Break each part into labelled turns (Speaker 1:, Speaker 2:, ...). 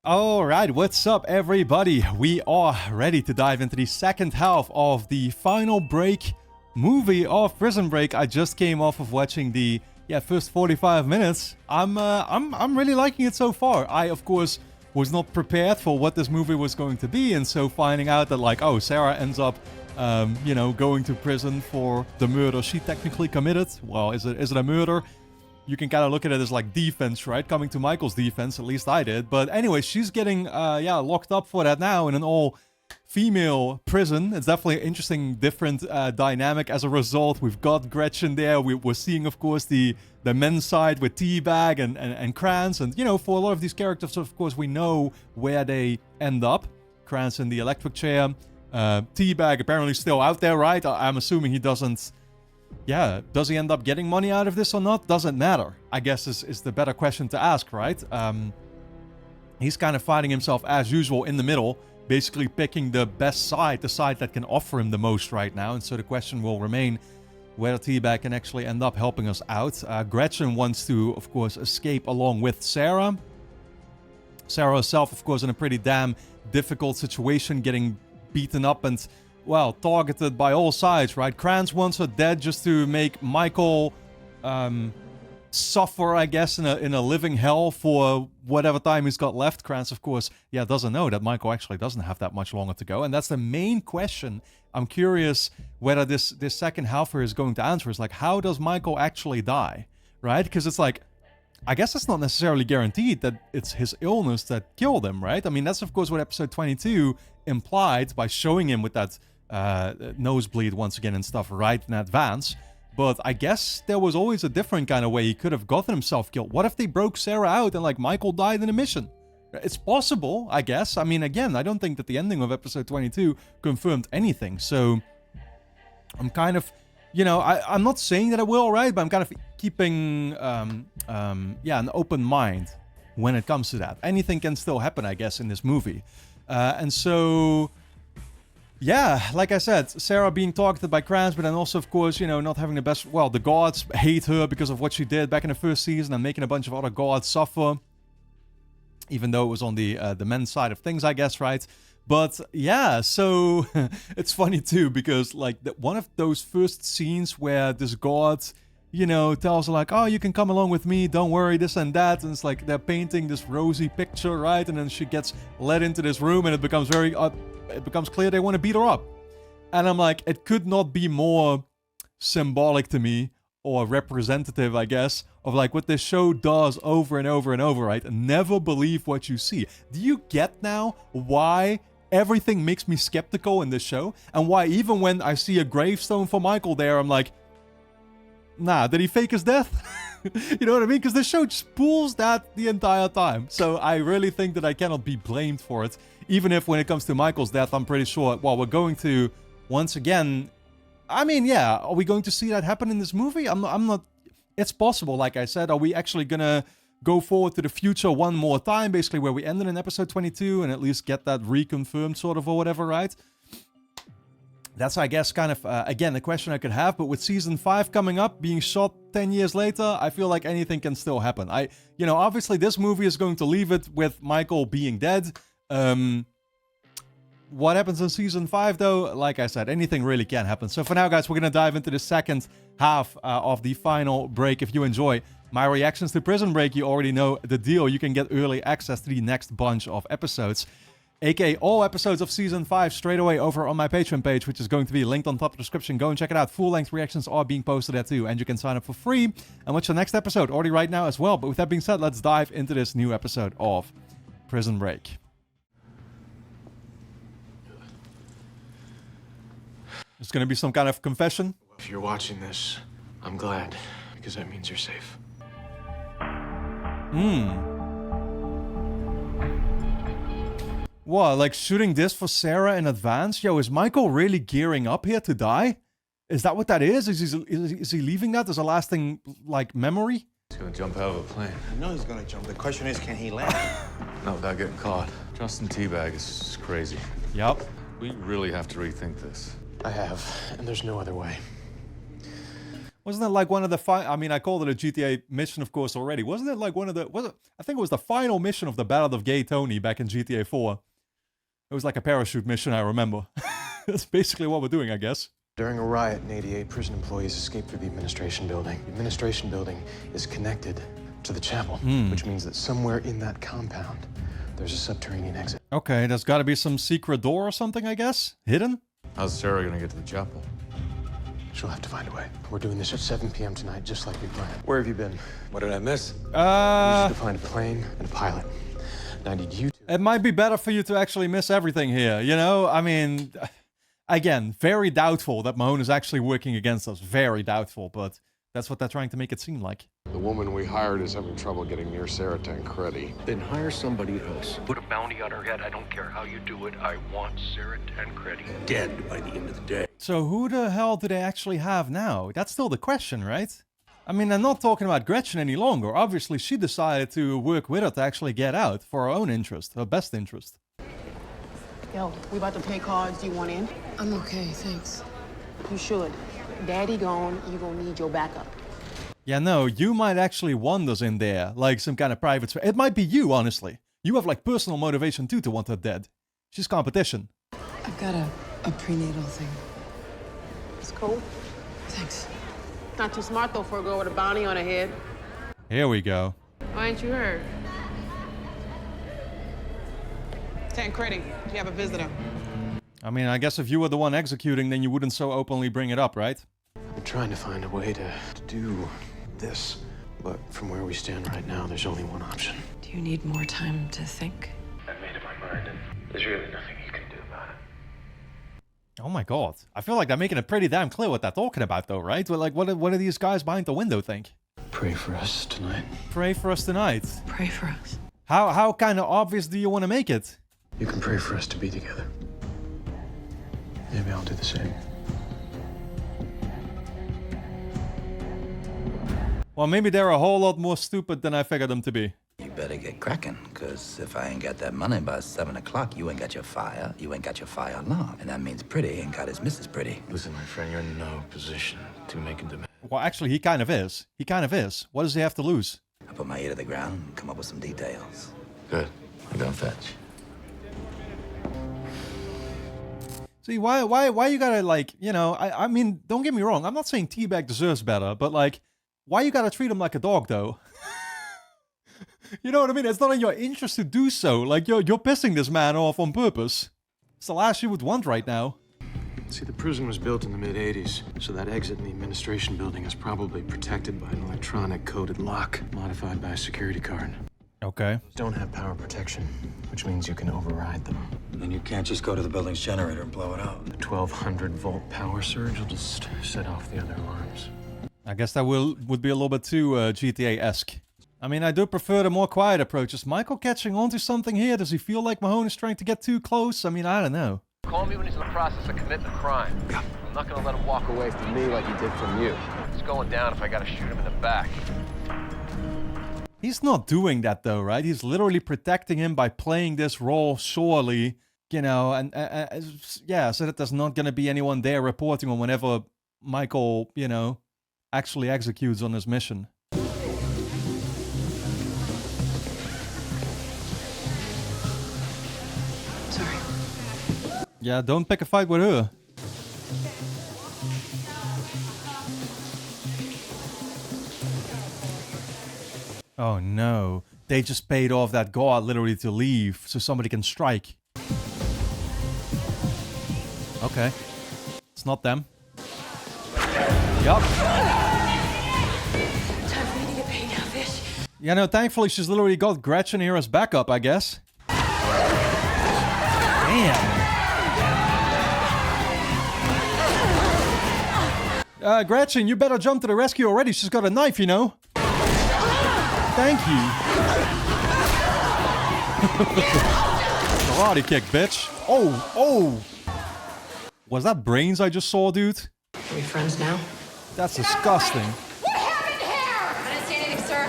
Speaker 1: Alright, what's up everybody? We are ready to dive into the second half of the final break movie of Prison Break. I just came off of watching the first 45 minutes. I'm really liking it so far. I of course was not prepared for what this movie was going to be, and so finding out that like, oh, Sarah ends up going to prison for the murder she technically committed. Well, is it a murder? You can kind of look at it as like defense, right? Coming to Michael's defense, at least I did. But anyway, she's getting, locked up for that now in an all-female prison. It's definitely an interesting, different dynamic. As a result, we've got Gretchen there. We're seeing, of course, the men's side with Teabag and Krantz. And, for a lot of these characters, of course, we know where they end up. Krantz in the electric chair. Teabag apparently still out there, right? I'm assuming he doesn't... Yeah, does he end up getting money out of this or not? Doesn't matter, I guess is the better question to ask, right? He's kind of finding himself as usual in the middle, basically picking the best side, the side that can offer him the most right now. And so the question will remain whether Teabag can actually end up helping us out. Gretchen wants to, of course, escape along with Sarah. Sarah herself, of course, in a pretty damn difficult situation, getting beaten up and... well, targeted by all sides, right? Krantz wants her dead just to make Michael suffer, I guess, in a living hell for whatever time he's got left. Krantz, of course, doesn't know that Michael actually doesn't have that much longer to go. And that's the main question. I'm curious whether this second half is going to answer is like, how does Michael actually die, right? Because it's like, I guess it's not necessarily guaranteed that it's his illness that killed him, right? I mean, that's, of course, what episode 22 implied by showing him with that nosebleed once again and stuff right in advance. But I guess there was always a different kind of way he could have gotten himself killed. What if they broke Sarah out and like Michael died in a mission? It's possible, I guess. I mean, again, I don't think that the ending of episode 22 confirmed anything. So I'm kind of, I'm not saying that I will, right? But I'm kind of keeping, an open mind when it comes to that. Anything can still happen, I guess, in this movie. And so... yeah, like I said, Sarah being targeted by Krantz, but then also, of course, not having the best... well, the guards hate her because of what she did back in the first season and making a bunch of other guards suffer. Even though it was on the men's side of things, I guess, right? But, yeah, so... it's funny, too, because, like, one of those first scenes where this guard... tells her like, oh, you can come along with me, don't worry, this and that. And it's like they're painting this rosy picture, right? And then she gets led into this room and it becomes very... it becomes clear they want to beat her up. And I'm like, it could not be more symbolic to me, or representative, I guess, of like what this show does over and over and over, right? Never believe what you see. Do you get now why everything makes me skeptical in this show? And why even when I see a gravestone for Michael there, I'm like, nah, did he fake his death? You know what I mean? Because the show just pulls that the entire time. So I really think that I cannot be blamed for it. Even if when it comes to Michael's death, I'm pretty sure, well, we're going to, once again... I mean, yeah, are we going to see that happen in this movie? I'm not... It's possible, like I said. Are we actually gonna go forward to the future one more time? Basically where we ended in episode 22 and at least get that reconfirmed sort of or whatever, right? That's, I guess, kind of, again, a question I could have. But with season 5 coming up, being shot 10 years later, I feel like anything can still happen. Obviously this movie is going to leave it with Michael being dead. What happens in season 5, though? Like I said, anything really can happen. So for now, guys, we're going to dive into the second half of the final break. If you enjoy my reactions to Prison Break, you already know the deal. You can get early access to the next bunch of episodes, aka all episodes of Season 5 straight away over on my Patreon page, which is going to be linked on top of the description. Go and check it out. Full-length reactions are being posted there too, and you can sign up for free and watch the next episode already right now as well. But with that being said, let's dive into this new episode of Prison Break. It's going to be some kind of confession.
Speaker 2: If you're watching this, I'm glad, because that means you're safe.
Speaker 1: What, like shooting this for Sarah in advance? Yo, is Michael really gearing up here to die? Is that what that is? Is he leaving that as a lasting, like, memory?
Speaker 3: He's gonna jump out of a plane.
Speaker 4: I know he's gonna jump. The question is, can he land?
Speaker 3: Not without getting caught. Trusting Teabag is crazy.
Speaker 1: Yep.
Speaker 3: We really have to rethink this.
Speaker 2: I have, and there's no other way.
Speaker 1: Wasn't it like one of the I mean, I called it a GTA mission, of course, already. Wasn't it like one of the... I think it was the final mission of the Battle of Gay Tony back in GTA 4. It was like a parachute mission, I remember. That's basically what we're doing, I guess.
Speaker 2: During a riot in 88, prison employees escaped through the administration building. The administration building is connected to the chapel, which means that somewhere in that compound, there's a subterranean exit.
Speaker 1: Okay, there's got to be some secret door or something, I guess? Hidden?
Speaker 3: How's Sarah gonna get to the chapel?
Speaker 2: She'll have to find a way. We're doing this at 7 p.m. tonight, just like we planned. Where have you been?
Speaker 3: What did I miss?
Speaker 2: We need to find a plane and a pilot. Now, I need you to...
Speaker 1: It might be better for you to actually miss everything here, you know? I mean, again, very doubtful that Mahone is actually working against us. Very doubtful, but that's what they're trying to make it seem like.
Speaker 5: The woman we hired is having trouble getting near Sarah Tancredi.
Speaker 6: Then hire somebody else. Put a bounty on her head. I don't care how you do it. I want Sarah Tancredi dead by the end of the day.
Speaker 1: So who the hell do they actually have now? That's still the question, right? I mean, I'm not talking about Gretchen any longer. Obviously, she decided to work with her to actually get out for her own interest, her best interest.
Speaker 7: Yo, we about to pay cards. Do you want in?
Speaker 8: I'm okay, thanks.
Speaker 7: You should. Daddy gone, you gonna need your backup.
Speaker 1: Yeah, no, you might actually want us in there, like some kind of private... It might be you, honestly. You have, like, personal motivation, too, to want her dead. She's competition.
Speaker 8: I've got a prenatal thing.
Speaker 7: It's cool.
Speaker 8: Thanks.
Speaker 7: Not too smart, though, for a girl with a bounty on her head.
Speaker 1: Here we go.
Speaker 7: Why ain't you heard? Tancredi, you have a visitor.
Speaker 1: I mean, I guess if you were the one executing, then you wouldn't so openly bring it up, right?
Speaker 2: We're trying to find a way to do this. But from where we stand right now, there's only one option.
Speaker 8: Do you need more time to think?
Speaker 2: I've made up my mind, and there's really nothing you can do about it.
Speaker 1: Oh my god. I feel like they're making it pretty damn clear what they're talking about, though, right? Well, like, what do these guys behind the window think?
Speaker 2: Pray for us tonight.
Speaker 1: Pray for us tonight.
Speaker 8: Pray for us.
Speaker 1: How kind of obvious do you want to make it?
Speaker 2: You can pray for us to be together. Maybe I'll do the same.
Speaker 1: Well, maybe they're a whole lot more stupid than I figured them to be.
Speaker 9: You better get cracking, because if I ain't got that money by 7 o'clock, you ain't got your fire, you ain't got your fire alarm. And that means Pretty ain't got his Mrs. Pretty.
Speaker 2: Listen, my friend, you're in no position to make a demand.
Speaker 1: Well, actually, he kind of is. He kind of is. What does he have to lose?
Speaker 9: I put my ear to the ground and come up with some details.
Speaker 3: Good. I'm gonna fetch.
Speaker 1: See, why you gotta, like, you know, I mean, don't get me wrong, I'm not saying T-Bag deserves better, but, like, why you gotta treat him like a dog, though? You know what I mean? It's not in your interest to do so. Like, you're pissing this man off on purpose. It's the last you would want right now.
Speaker 2: See, the prison was built in the mid-'80s, so that exit in the administration building is probably protected by an electronic coded lock, modified by a security card.
Speaker 1: Okay.
Speaker 2: Don't have power protection, which means you can override them.
Speaker 9: And you can't just go to the building's generator and blow it out.
Speaker 2: The 1200-volt power surge will just set off the other alarms.
Speaker 1: I guess that would be a little bit too GTA-esque. I mean, I do prefer the more quiet approach. Is Michael catching on to something here? Does he feel like Mahone is trying to get too close? I mean, I don't know.
Speaker 6: Call me when he's in the process of committing a crime. I'm not gonna let him walk away from me like he did from you. It's going down if I gotta shoot him in the back.
Speaker 1: He's not doing that though, right? He's literally protecting him by playing this role surely, you know, and yeah, so that there's not gonna be anyone there reporting on whenever Michael, you know, actually executes on his mission.
Speaker 8: Sorry.
Speaker 1: Yeah, don't pick a fight with her. Oh no. They just paid off that guard literally to leave so somebody can strike. Okay. It's not them. Yup.
Speaker 8: Time for me to get paid now, fish.
Speaker 1: Yeah, no, thankfully she's literally got Gretchen here as backup, I guess. Damn. Gretchen, you better jump to the rescue already. She's got a knife, you know. Thank you. Karate kick, bitch. Oh. Was that brains I just saw, dude?
Speaker 8: Are we friends now?
Speaker 1: That's disgusting.
Speaker 10: What happened here? I didn't see anything, sir.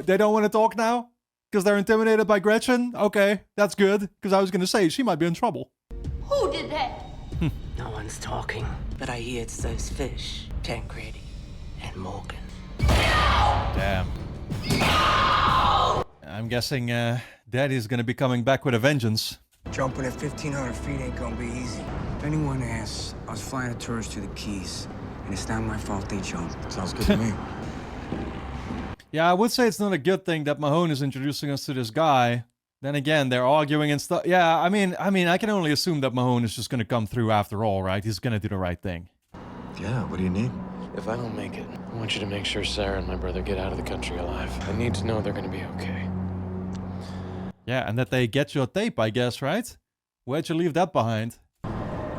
Speaker 1: They don't want to talk now? Because they're intimidated by Gretchen? Okay, that's good. Because I was going to say, she might be in trouble.
Speaker 10: Who did that?
Speaker 8: No one. one's talking, but I hear it's those fish, Tancredi and Morgan.
Speaker 1: Damn. I'm guessing Daddy's gonna be coming back with a vengeance.
Speaker 11: Jumping at 1,500 feet ain't gonna be easy. If anyone asks, I was flying a tourist to the Keys, and it's not my fault they jumped.
Speaker 2: Sounds good to me.
Speaker 1: Yeah, I would say it's not a good thing that Mahone is introducing us to this guy. Then again, they're arguing and stuff. Yeah, I mean, I can only assume that Mahone is just gonna come through after all, right? He's gonna do the right thing.
Speaker 2: Yeah, what do you need?
Speaker 12: If I don't make it, I want you to make sure Sarah and my brother get out of the country alive. I need to know they're gonna be okay.
Speaker 1: Yeah, and that they get your tape, I guess, right? Where'd you leave that behind?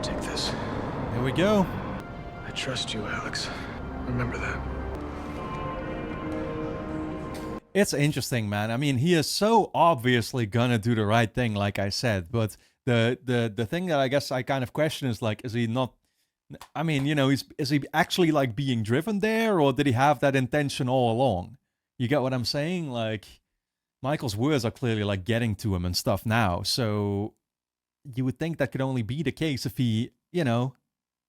Speaker 2: Take this.
Speaker 1: Here we go.
Speaker 2: I trust you, Alex. Remember that.
Speaker 1: It's interesting, man. I mean, he is so obviously gonna do the right thing, like I said. But the thing that I guess I kind of question is, like, is he not... I mean, you know, is he actually, like, being driven there? Or did he have that intention all along? You get what I'm saying? Like, Michael's words are clearly, like, getting to him and stuff now. So you would think that could only be the case if he, you know,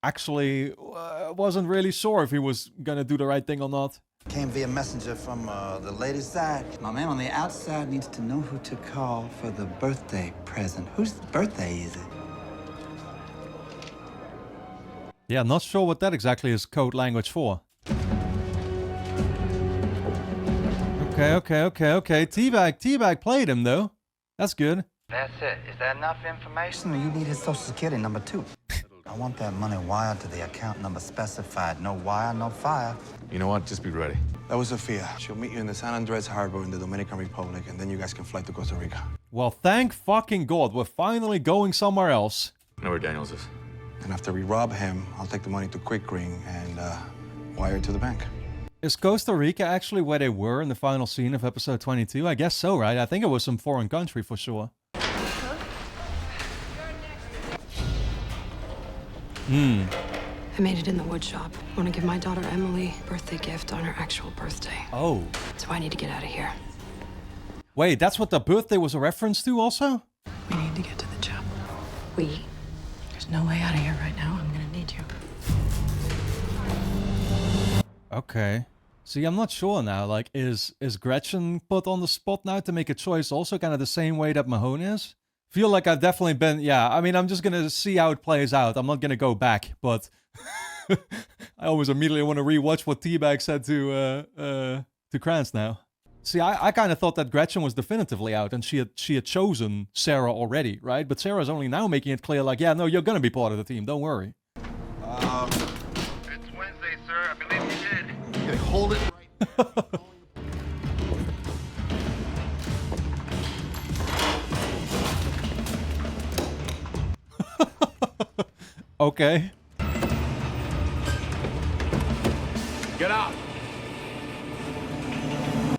Speaker 1: actually wasn't really sure if he was gonna do the right thing or not.
Speaker 9: Came via messenger from the lady's side. My man on the outside needs to know who to call for the birthday present. Whose birthday is it?
Speaker 1: Yeah, not sure what that exactly is code language for. Okay. Teabag played him, though. That's good.
Speaker 9: That's it. Is that enough information? You need his social security number, too. I want that money wired to the account number specified. No wire, no fire.
Speaker 3: You know what? Just be ready.
Speaker 4: That was Sophia. She'll meet you in the San Andres Harbor in the Dominican Republic, and then you guys can fly to Costa Rica.
Speaker 1: Well, thank fucking God, we're finally going somewhere else.
Speaker 3: I know where Daniels is.
Speaker 4: And after we rob him, I'll take the money to Quick Ring and wire it to the bank.
Speaker 1: Is Costa Rica actually where they were in the final scene of episode 22? I guess so, right? I think it was some foreign country for sure.
Speaker 8: I made it in the wood shop. I want to give my daughter Emily a birthday gift on her actual birthday.
Speaker 1: Oh.
Speaker 8: So I need to get out of here.
Speaker 1: Wait, that's what the birthday was a reference to also?
Speaker 8: We need to get to the chapel. There's no way out of here right now. I'm gonna need you.
Speaker 1: Okay. See, I'm not sure now. Like, is Gretchen put on the spot now to make a choice also kind of the same way that Mahone is? Feel like I've definitely been... Yeah, I mean, I'm just going to see how it plays out. I'm not going to go back, but... I always immediately want to rewatch what Teabag said to Krantz now. See, I kind of thought that Gretchen was definitively out and she had chosen Sarah already, right? But Sarah's only now making it clear, like, yeah, no, you're going to be part of the team. Don't worry.
Speaker 6: It's Wednesday, sir. I believe you did.
Speaker 3: Okay, hold it right
Speaker 1: Okay.
Speaker 3: Get out!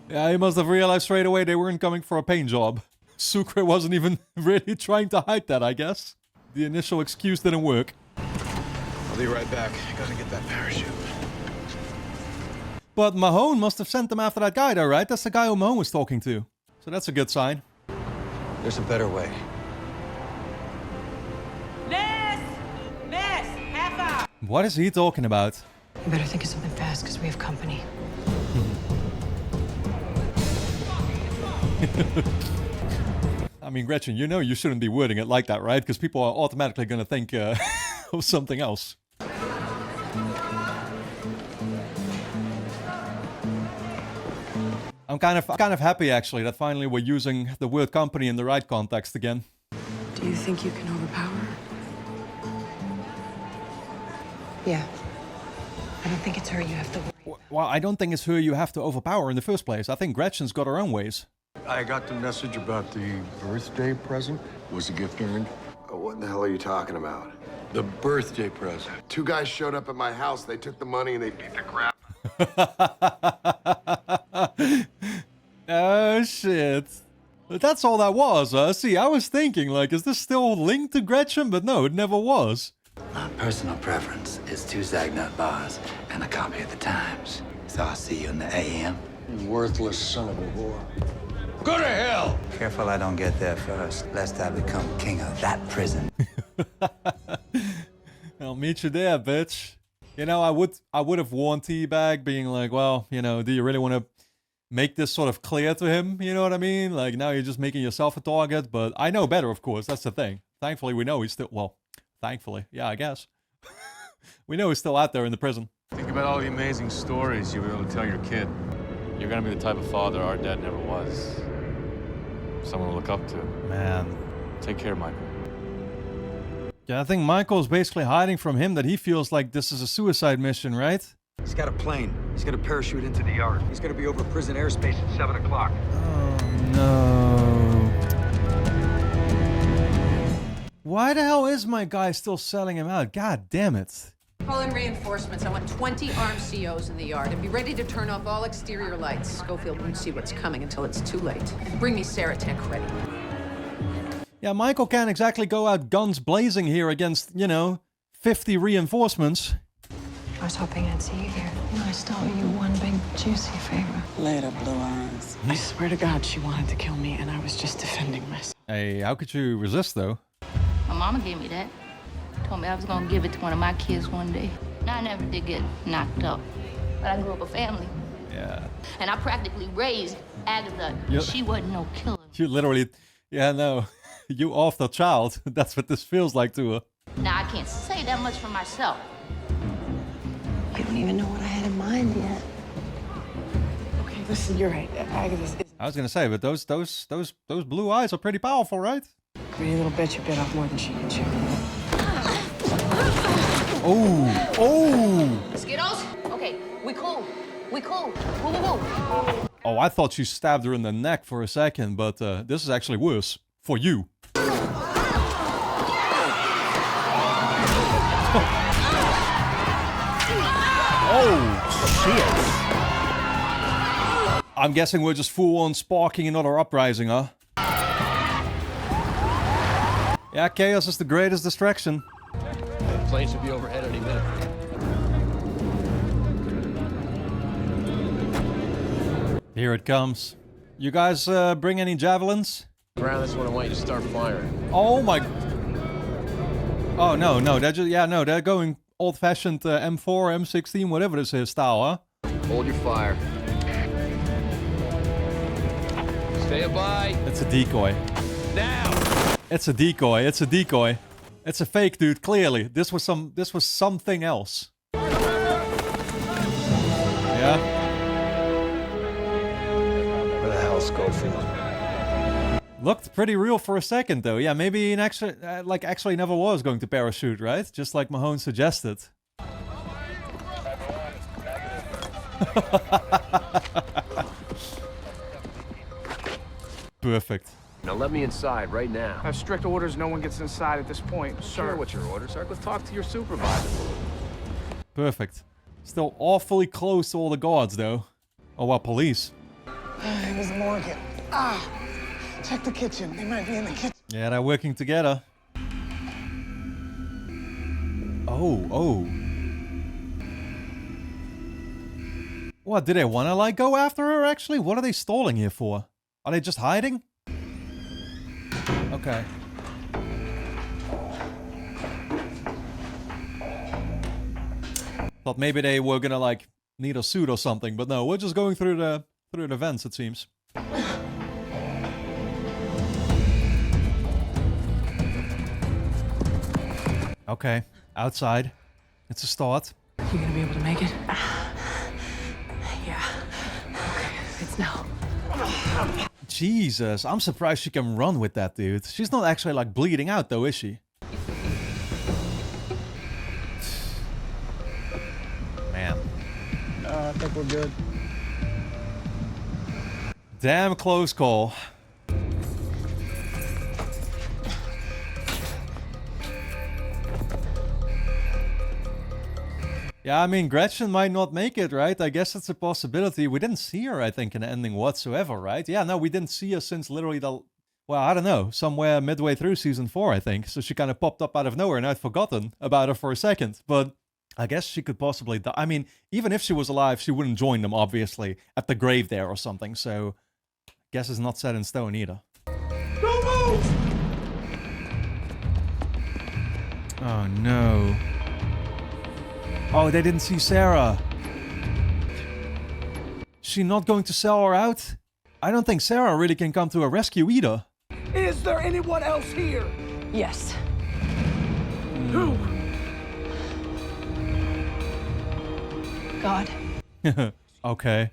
Speaker 1: Yeah, he must have realized straight away they weren't coming for a paint job. Sucre wasn't even really trying to hide that, I guess. The initial excuse didn't work.
Speaker 4: I'll be right back. I gotta get that parachute.
Speaker 1: But Mahone must have sent them after that guy though, right? That's the guy who Mahone was talking to. So that's a good sign.
Speaker 2: There's a better way.
Speaker 10: Miss! Half hour!
Speaker 1: What is he talking about?
Speaker 8: You better think of something fast, because we have company.
Speaker 1: I mean, Gretchen, you know you shouldn't be wording it like that, right? Because people are automatically going to think of something else. I'm kind of happy, actually, that finally we're using the word company in the right context again.
Speaker 8: Do you think you can overpower her? Yeah. I don't think it's her you have to worry.
Speaker 1: Well, I don't think it's her you have to overpower in the first place. I think Gretchen's got her own ways.
Speaker 5: I got the message about the birthday present. Was the gift earned?
Speaker 13: What the hell are you talking about?
Speaker 5: The birthday present.
Speaker 13: Two guys showed up at my house. They took the money and they beat the crap.
Speaker 1: Oh, shit. But that's all that was, huh? See, I was thinking, like, is this still linked to Gretchen? But no, it never was.
Speaker 9: My personal preference is 2 Zagnut bars and a copy of the Times. So I'll see you in the AM.
Speaker 5: You worthless son of a whore.
Speaker 3: Go to hell!
Speaker 9: Careful I don't get there first, lest I become king of that prison.
Speaker 1: Well, meet you there, bitch. You know, I would have warned Teabag, being like, well, you know, do you really want to make this sort of clear to him? You know what I mean? Like, now you're just making yourself a target. But I know better, of course. That's the thing. Thankfully, we know he's still, well, thankfully, yeah, I guess. We know he's still out there in the prison.
Speaker 3: Think about all the amazing stories you'll be able to tell your kid. You're gonna be the type of father our dad never was. Someone to look up to.
Speaker 1: Man.
Speaker 3: Take care, Michael.
Speaker 1: Yeah, I think Michael's basically hiding from him that he feels like this is a suicide mission, right?
Speaker 14: He's got a plane. He's gonna parachute into the yard. He's gonna be over prison airspace at 7 o'clock.
Speaker 1: Oh, no. Why the hell is my guy still selling him out? God damn it.
Speaker 15: Call in reinforcements. I want 20 armed COs in the yard. And be ready to turn off all exterior lights. Schofield won't see what's coming until it's too late. And bring me Sarah Tech ready.
Speaker 1: Yeah, Michael can't exactly go out guns blazing here against, you know, 50 reinforcements.
Speaker 8: I was hoping I'd see you here. I still owe you one big, juicy favor.
Speaker 16: Later, Blue Eyes. I swear to God, she wanted to kill me, and I was just defending myself.
Speaker 1: Hey, how could you resist, though?
Speaker 17: My mama gave me that. Told me I was gonna give it to one of my kids one day. Now, I never did get knocked up, but I grew up a family.
Speaker 1: Yeah.
Speaker 17: And I practically raised Agatha. She wasn't no killer.
Speaker 1: You literally, yeah, no. You off the child. That's what this feels like to her.
Speaker 17: Now, I can't say that much for myself.
Speaker 8: You don't even know what I had in mind yet.
Speaker 16: Okay, listen, you're right. Agatha's...
Speaker 1: I was gonna say, but those blue eyes are pretty powerful, right?
Speaker 16: Greedy little bitch, you bit off more than she can chew.
Speaker 1: Oh, oh!
Speaker 17: Skittles? Okay, we cool. We cool. Woo, woo, woo.
Speaker 1: Oh, I thought she stabbed her in the neck for a second, but this is actually worse. For you. Oh, shit. I'm guessing we're just full-on sparking another uprising, huh? Yeah, chaos is the greatest distraction.
Speaker 6: The plane should be overhead any minute.
Speaker 1: Here it comes. You guys bring any javelins?
Speaker 6: Around this one, I want you to start firing.
Speaker 1: Oh my... Oh, no, they're just... Yeah, no, they're going old-fashioned M4, M16, whatever this is style, huh?
Speaker 6: Hold your fire. Stay by.
Speaker 1: It's a decoy.
Speaker 6: Now!
Speaker 1: It's a decoy, it's a decoy. It's a fake, dude, clearly. This was something else. Yeah?
Speaker 2: Where the hell's Schofield?
Speaker 1: Looked pretty real for a second, though. Yeah, maybe he actually never was going to parachute, right? Just like Mahone suggested. Perfect.
Speaker 6: Now let me inside right now.
Speaker 11: I have strict orders. No one gets inside at this point, sir.
Speaker 6: Sure, what's your orders, sir? Go talk to your supervisor.
Speaker 1: Perfect. Still awfully close to all the guards, though. Oh, well, police.
Speaker 11: It was Morgan. Check the kitchen. They might be in the kitchen.
Speaker 1: Yeah, they're working together. Oh. What, do they want to, like, go after her, actually? What are they stalling here for? Are they just hiding? Okay. Thought maybe they were gonna, like, need a suit or something, but no, we're just going through the vents, it seems. Okay, outside. It's a start.
Speaker 16: You gonna be able to make it?
Speaker 8: Yeah. Okay, it's now.
Speaker 1: Jesus, I'm surprised she can run with that, dude. She's not actually, like, bleeding out, though, is she? Man.
Speaker 11: I think we're good.
Speaker 1: Damn close call. Yeah, I mean, Gretchen might not make it, right? I guess it's a possibility. We didn't see her, I think, in the ending whatsoever, right? Yeah, no, we didn't see her since literally well, I don't know, somewhere midway through season 4, I think. So she kind of popped up out of nowhere and I'd forgotten about her for a second. But I guess she could possibly die. I mean, even if she was alive, she wouldn't join them, obviously, at the grave there or something. So I guess it's not set in stone either.
Speaker 10: Don't move!
Speaker 1: Oh, no. Oh, they didn't see Sarah. She not going to sell her out? I don't think Sarah really can come to a rescue either.
Speaker 14: Is there anyone else here?
Speaker 7: Yes.
Speaker 14: Who?
Speaker 7: God.
Speaker 1: Okay.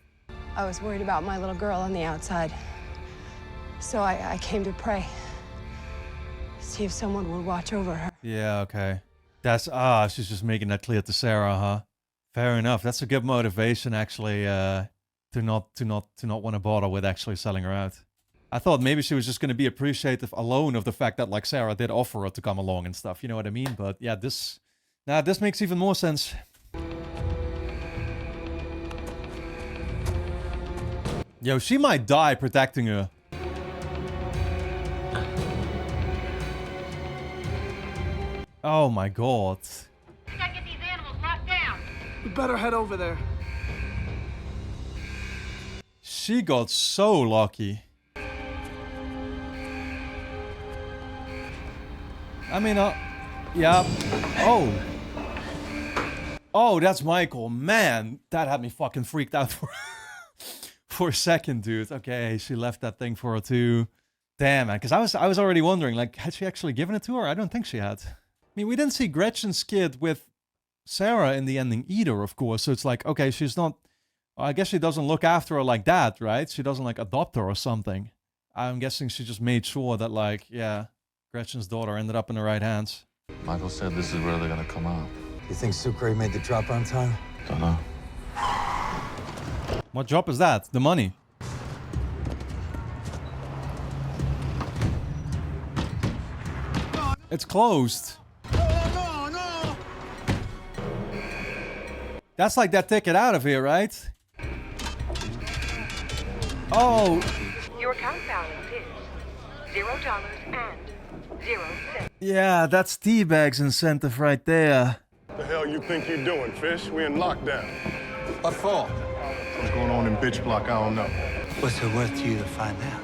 Speaker 7: I was worried about my little girl on the outside. So I came to pray. See if someone would watch over her.
Speaker 1: Yeah, okay. That's, she's just making that clear to Sarah, huh? Fair enough. That's a good motivation, actually, to not want to bother with actually selling her out. I thought maybe she was just going to be appreciative alone of the fact that, like, Sarah did offer her to come along and stuff. You know what I mean? But yeah, this makes even more sense. Yo, she might die protecting her. Oh my god.
Speaker 10: We gotta get these animals locked down.
Speaker 14: We better head over there.
Speaker 1: She got so lucky. I mean, yeah. Oh. Oh, that's Michael. Man, that had me fucking freaked out for a second, dude. Okay, she left that thing for her too. Damn, man. Because I was already wondering, like, had she actually given it to her? I don't think she had. I mean, we didn't see Gretchen's kid with Sarah in the ending either, of course. So it's like, okay, she's not... I guess she doesn't look after her like that, right? She doesn't, like, adopt her or something. I'm guessing she just made sure that, like, yeah, Gretchen's daughter ended up in the right hands.
Speaker 3: Michael said this is where they're gonna come out.
Speaker 9: You think Sucre made the drop on time?
Speaker 3: Don't know.
Speaker 1: What job is that? The money. It's closed.
Speaker 14: No.
Speaker 1: That's like that ticket out of here, right? Oh.
Speaker 10: Your account balance is $0 and 0 cents.
Speaker 1: Yeah, that's Teabag's incentive right there.
Speaker 5: The hell you think you're doing, Fish? We in lockdown.
Speaker 9: What for?
Speaker 5: What's going on in Bitch Block, I don't know.
Speaker 9: What's it worth to you to find out?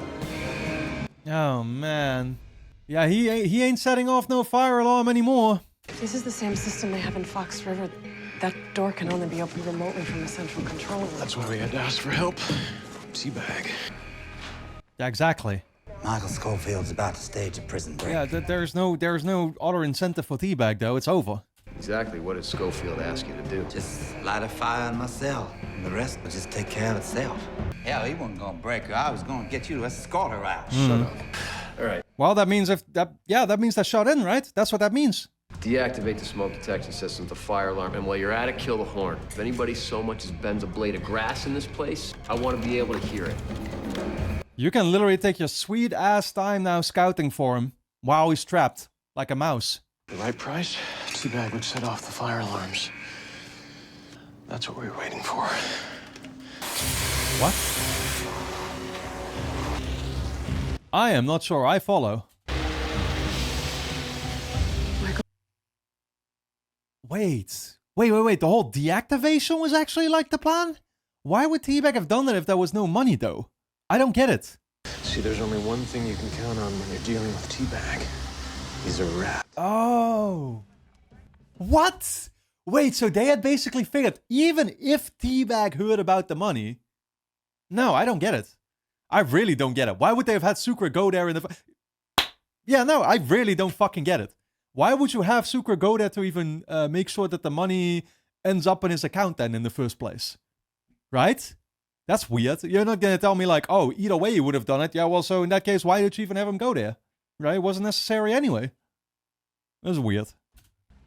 Speaker 1: Oh, man. Yeah, he ain't setting off no fire alarm anymore.
Speaker 8: This is the same system they have in Fox River. That door can only be opened remotely from a central control room.
Speaker 2: That's why we had to ask for help. Teabag.
Speaker 1: Yeah, exactly.
Speaker 9: Michael Schofield's about to stage a prison break.
Speaker 1: Yeah, there's no other incentive for Teabag, though. It's over.
Speaker 6: Exactly what did Schofield ask you to do?
Speaker 9: Just light a fire in my cell, and the rest will just take care of itself. Hell, he wasn't gonna break her. I was gonna get you to escort her out.
Speaker 6: Shut up. All right.
Speaker 1: Well, that means that means they're shut in, right? That's what that means.
Speaker 6: Deactivate the smoke detection system, the fire alarm, and while you're at it, kill the horn. If anybody so much as bends a blade of grass in this place, I want to be able to hear it.
Speaker 1: You can literally take your sweet ass time now scouting for him while he's trapped, like a mouse.
Speaker 2: The right price, Teabag would set off the fire alarms. That's what we were waiting for.
Speaker 1: What? I am not sure I follow.
Speaker 8: Michael.
Speaker 1: Wait. The whole deactivation was actually like the plan? Why would Teabag have done that if there was no money, though? I don't get it.
Speaker 2: See, there's only one thing you can count on when you're dealing with Teabag. He's a rat.
Speaker 1: Oh. What? Wait, so they had basically figured, even if Teabag heard about the money... No, I don't get it. I really don't get it. Why would they have had Sucre go there in the... Yeah, no, I really don't fucking get it. Why would you have Sucre go there to even make sure that the money ends up in his account then in the first place? Right? That's weird. You're not going to tell me like, oh, either way you would have done it. Yeah, well, so in that case, why did you even have him go there? Right? It wasn't necessary anyway. It was weird.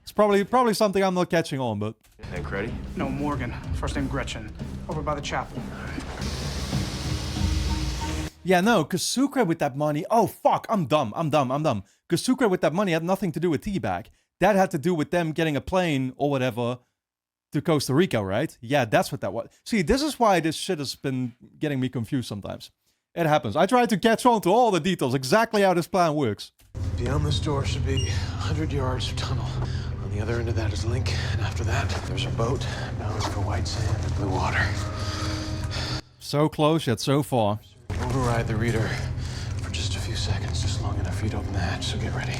Speaker 1: It's probably something I'm not catching on, but...
Speaker 6: Hank ready?
Speaker 14: No, Morgan. First name Gretchen. Over by the chapel.
Speaker 1: Yeah, no, because Sucre with that money... Oh, fuck, I'm dumb. Because Sucre with that money had nothing to do with Teabag. That had to do with them getting a plane or whatever to Costa Rica, right? Yeah, that's what that was. See, this is why this shit has been getting me confused sometimes. It happens. I try to catch on to all the details, exactly how this plan works.
Speaker 2: Beyond this door should be 100 yards of tunnel. On the other end of that is Link, and after that, there's a boat bound for white sand and blue water.
Speaker 1: So close, yet so far.
Speaker 2: Override the reader for just a few seconds, just long enough for you to open the hatch, so get ready.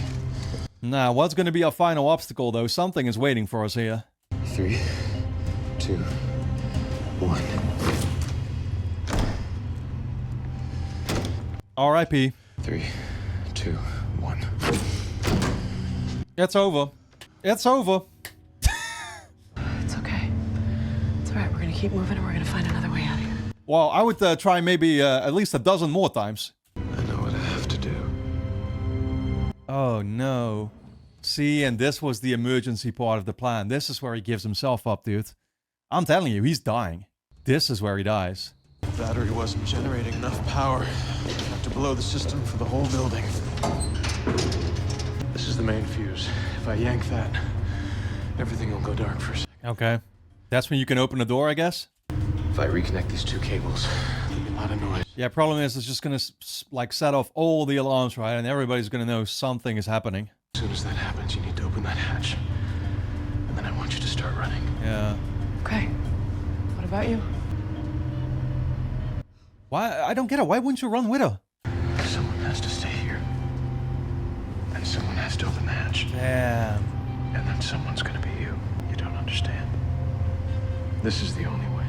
Speaker 1: Now, what's going to be our final obstacle, though? Something is waiting for us here.
Speaker 2: 3, 2, 1.
Speaker 1: R.I.P.
Speaker 2: 3, 2, 1.
Speaker 1: It's over. It's over.
Speaker 16: It's okay. It's all right. We're gonna keep moving and we're gonna find another way out of here.
Speaker 1: Well, I would try maybe at least a dozen more times.
Speaker 2: I know what I have to do.
Speaker 1: Oh no. See, and this was the emergency part of the plan. This is where he gives himself up, dude. I'm telling you, he's dying. This is where he dies.
Speaker 2: The battery wasn't generating enough power. I have to blow the system for the whole building. This is the main fuse. If I yank that, everything will go dark for a second.
Speaker 1: Okay. That's when you can open the door, I guess?
Speaker 2: If I reconnect these two cables, there'll be a lot of noise.
Speaker 1: Yeah, problem is it's just gonna like set off all the alarms, right? And everybody's gonna know something is happening.
Speaker 2: As soon as that happens, you need to open that hatch. And then I want you to start running.
Speaker 1: Yeah.
Speaker 16: Okay. What about you?
Speaker 1: Why? I don't get it. Why wouldn't you run with her?
Speaker 2: Someone has to stay here. And someone has to open the hatch.
Speaker 1: Damn.
Speaker 2: And then someone's gonna be you. You don't understand. This is the only way.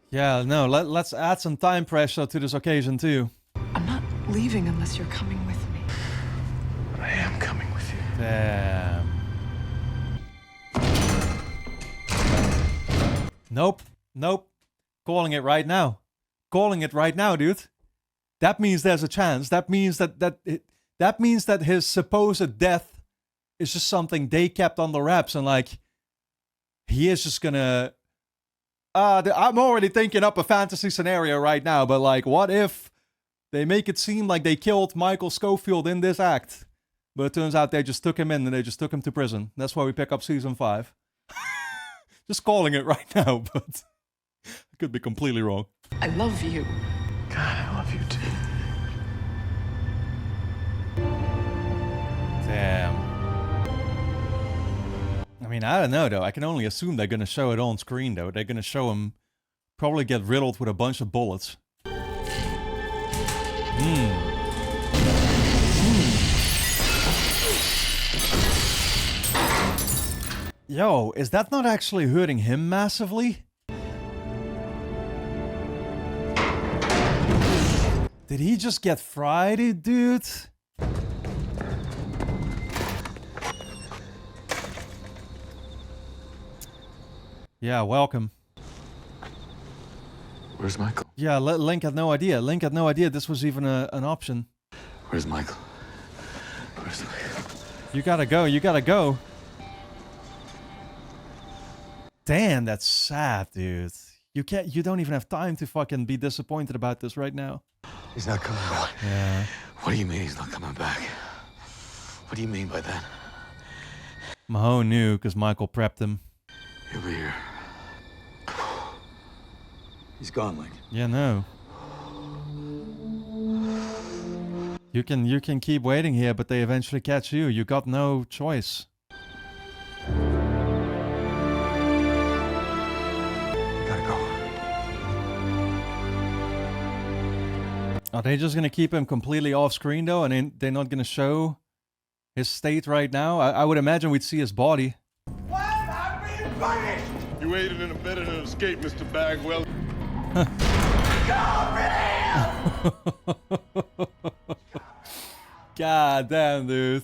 Speaker 1: Yeah, no, let's add some time pressure to this occasion too.
Speaker 16: I'm not leaving unless you're coming with me.
Speaker 2: But I am coming with you.
Speaker 1: Damn. Nope. Nope. Calling it right now. Calling it right now, dude. That means there's a chance. That means that means that his supposed death is just something they kept on the wraps, and like he is just gonna. I'm already thinking up a fantasy scenario right now, but like, what if they make it seem like they killed Michael Scofield in this act, but it turns out they just took him in and they just took him to prison. That's why we pick up season 5. Just calling it right now, but I could be completely wrong.
Speaker 16: I love you.
Speaker 2: God, I love you too.
Speaker 1: Damn. I mean, I don't know, though. I can only assume they're going to show it on screen, though. They're going to show him probably get riddled with a bunch of bullets. Yo, is that not actually hurting him massively? Did he just get fried, dude? Yeah, welcome.
Speaker 2: Where's Michael?
Speaker 1: Yeah, Link had no idea. Link had no idea this was even an option.
Speaker 2: Where's Michael? Where's Michael?
Speaker 1: You gotta go, you gotta go. Damn, that's sad, dude. You don't even have time to fucking be disappointed about this right now.
Speaker 2: He's not coming back.
Speaker 1: Yeah.
Speaker 2: What do you mean he's not coming back? What do you mean by that?
Speaker 1: Mahone knew because Michael prepped him.
Speaker 2: He'll be here.
Speaker 14: He's gone, Link.
Speaker 1: Yeah, no. You can keep waiting here, but they eventually catch you. You got no choice.
Speaker 2: Gotta go.
Speaker 1: Are they just gonna keep him completely off screen though, and they're not gonna show his state right now? I would imagine we'd see his body.
Speaker 5: You aided and abetted an escape, Mr. Bagwell.
Speaker 1: God damn, dude.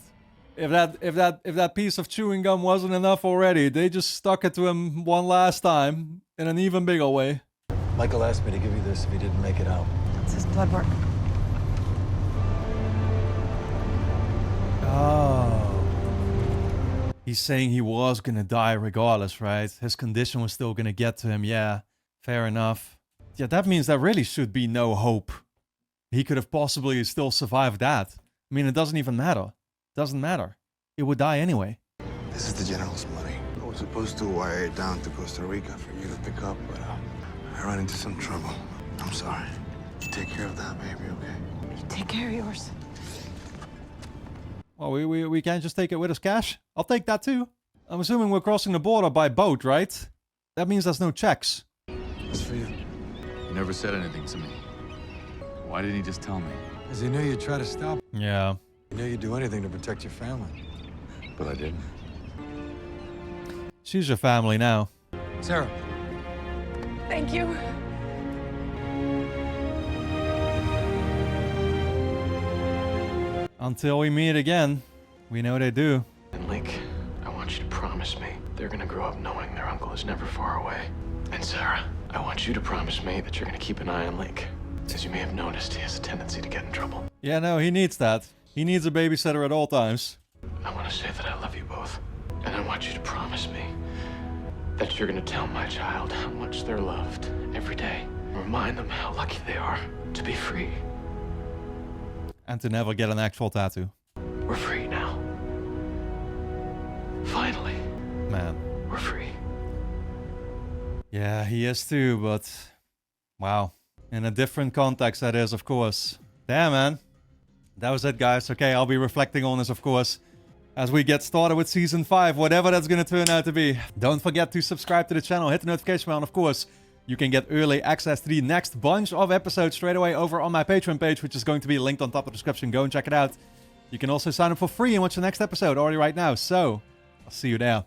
Speaker 1: If that piece of chewing gum wasn't enough already, they just stuck it to him one last time in an even bigger way.
Speaker 14: Michael asked me to give you this if he didn't make it out.
Speaker 16: It's his blood work.
Speaker 1: Oh. He's saying he was gonna die regardless, right? His condition was still gonna get to him, yeah. Fair enough. Yeah, that means there really should be no hope. He could have possibly still survived that. I mean, it doesn't even matter. Doesn't matter. It would die anyway.
Speaker 4: This is the general's money. I was supposed to wire it down to Costa Rica for you to pick up, but I ran into some trouble. I'm sorry. You take care of that, baby, okay?
Speaker 16: You take care of yours.
Speaker 1: Well, we can't just take it with us cash? I'll take that too. I'm assuming we're crossing the border by boat, right? That means there's no checks.
Speaker 3: It's for you. He never said anything to me. Why didn't he just tell me?
Speaker 14: Because he knew you'd try to stop.
Speaker 1: Yeah.
Speaker 14: He knew you'd do anything to protect your family.
Speaker 3: But I didn't.
Speaker 1: She's your family now.
Speaker 14: Sarah.
Speaker 16: Thank you.
Speaker 1: Until we meet again, we know they do.
Speaker 6: And Link, I want you to promise me they're gonna grow up knowing their uncle is never far away. And Sarah, I want you to promise me that you're gonna keep an eye on Link. As you may have noticed, he has a tendency to get in trouble.
Speaker 1: Yeah, no, he needs that. He needs a babysitter at all times.
Speaker 6: I want to say that I love you both. And I want you to promise me that you're gonna tell my child how much they're loved every day. Remind them how lucky they are to be free.
Speaker 1: And to never get an actual tattoo.
Speaker 6: We're free now. Finally.
Speaker 1: Man.
Speaker 6: We're free.
Speaker 1: Yeah, he is too, but... Wow. In a different context, that is, of course. Damn, man. That was it, guys. Okay, I'll be reflecting on this, of course, as we get started with Season 5, whatever that's going to turn out to be. Don't forget to subscribe to the channel, hit the notification bell, and of course, you can get early access to the next bunch of episodes straight away over on my Patreon page, which is going to be linked on top of the description. Go and check it out. You can also sign up for free and watch the next episode already right now. So, I'll see you there.